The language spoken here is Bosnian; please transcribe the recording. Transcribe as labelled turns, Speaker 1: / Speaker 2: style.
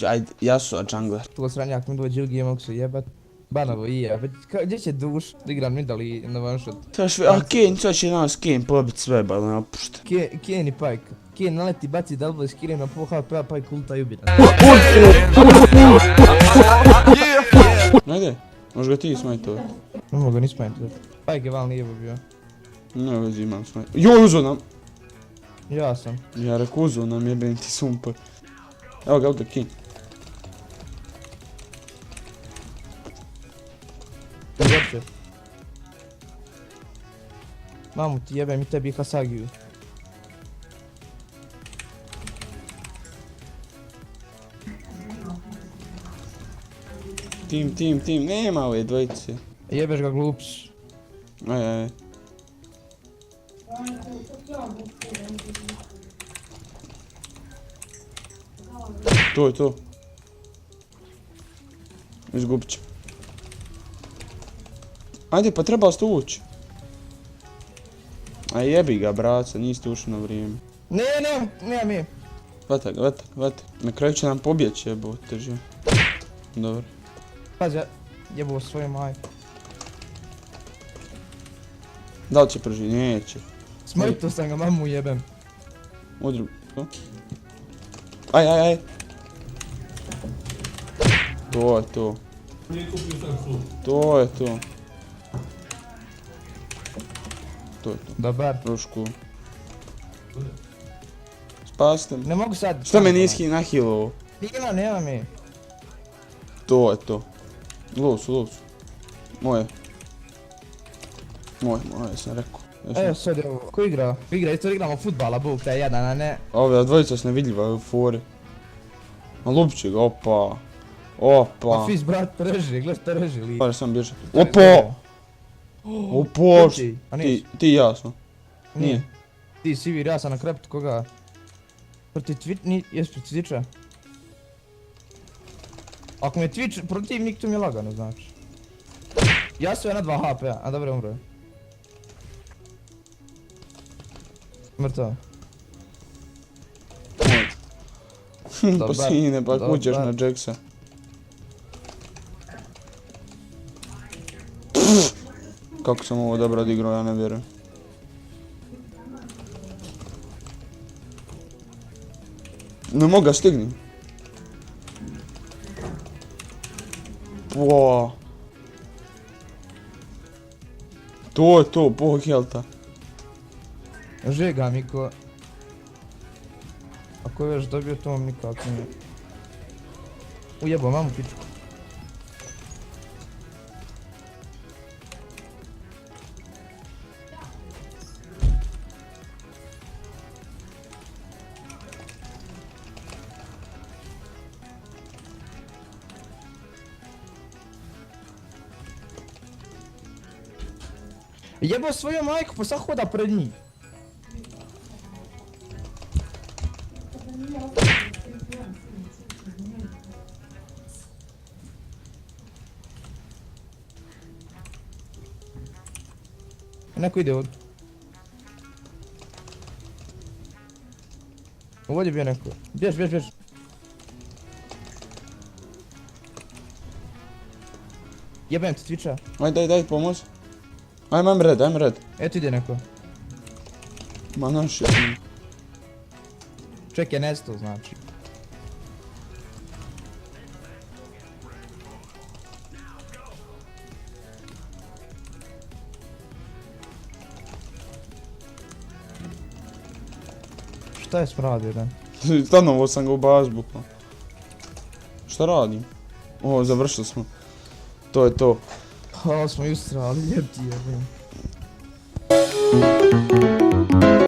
Speaker 1: Ajde, ja su džungler.
Speaker 2: To sranjak mi dođe Ilgi, mogu se jebat. Banovo i ja, gdje će duš? Igram Nidali na one shot.
Speaker 1: A Kane, sad će nas Kane pobit sve, ba ne opušta.
Speaker 2: Kane i Pike. Kane naleti, baci double s Kirim na pol HP-a, Pike ulta i ubita.
Speaker 1: Ajde, možda ga ti smajtove.
Speaker 2: Ne mogu ga ni smajtove. Pike je val nije bio.
Speaker 1: Ne vezi imam smajtove. Joj, uzo nam!
Speaker 2: Ja sam.
Speaker 1: Ja rekao uzo nam jebem ti sumpor. Evo ga, ovdje Kane.
Speaker 2: Uopće. Mamu ti jebem i tebi Hasagiju.
Speaker 1: Tim, nema ove dvojice.
Speaker 2: Jebeš ga glupiš.
Speaker 1: Aj. To je to. Izgubit ćemo. Ajde, pa trebali ste ući. A jebi ga, braca, niste ušli na vrijeme.
Speaker 2: Ne mi.
Speaker 1: Vata ga. Na kraju će nam pobjeći, jebote, živ. Dobro.
Speaker 2: Pazi, jebo svoju majku.
Speaker 1: Da li će preživjeti? Neće.
Speaker 2: Smrtio sam ga, mamu jebem.
Speaker 1: Udri. Aj. To je to. To je to.
Speaker 2: Dobar.
Speaker 1: Rušku. Spasite me.
Speaker 2: Ne mogu sad.
Speaker 1: Što me nisi nahilovo?
Speaker 2: Nema mi.
Speaker 1: To je to. Lovcu. Moje sam rekao.
Speaker 2: Evo sad je ovo. Ko igra? Isto igramo futbala, buk, taj jedan, a ne.
Speaker 1: Ove dvojica su nevidljiva u fori. A lupće ga, opa.
Speaker 2: Pa Fizz brat preži, gledaj šta reži lik.
Speaker 1: Pa sam bježao. Opa!
Speaker 2: A
Speaker 1: Ti i ja smo. Nije.
Speaker 2: Ti Sivir, ja sam na krepetu koga? Protiv Twitch, jes protiv Twitcha? Ako mi je Twitch protivnik, to mi je lagano, znači. Ja sam na 2 HP-a, a dobro umro je. Mrtav.
Speaker 1: Pa sine, pa kuđeš na Jacksa. Kako sam ovo dobro odigrao, ja ne vjerujem. Ne mogu ga stignim. Wow. To je to, bog helta.
Speaker 2: Žega mi ko... Ako je još dobio to vam nikako nije. Ujebo mamu pičku. Jebo svoju majku, pa sad hoda pred njih. Neko ide ovdje. Ovdje je bio neko. Bjež. Jebem ti Twitcha.
Speaker 1: Daj, pomoz. Ajme red.
Speaker 2: Eto ide neko.
Speaker 1: Ma naši.
Speaker 2: Ček je nesto znači. Šta je smradio, da?
Speaker 1: Stanovo sam ga u bazbuku. Šta radim? O, završili smo. To je to.
Speaker 2: Ovo smo i ustrali, lijep ti jebim.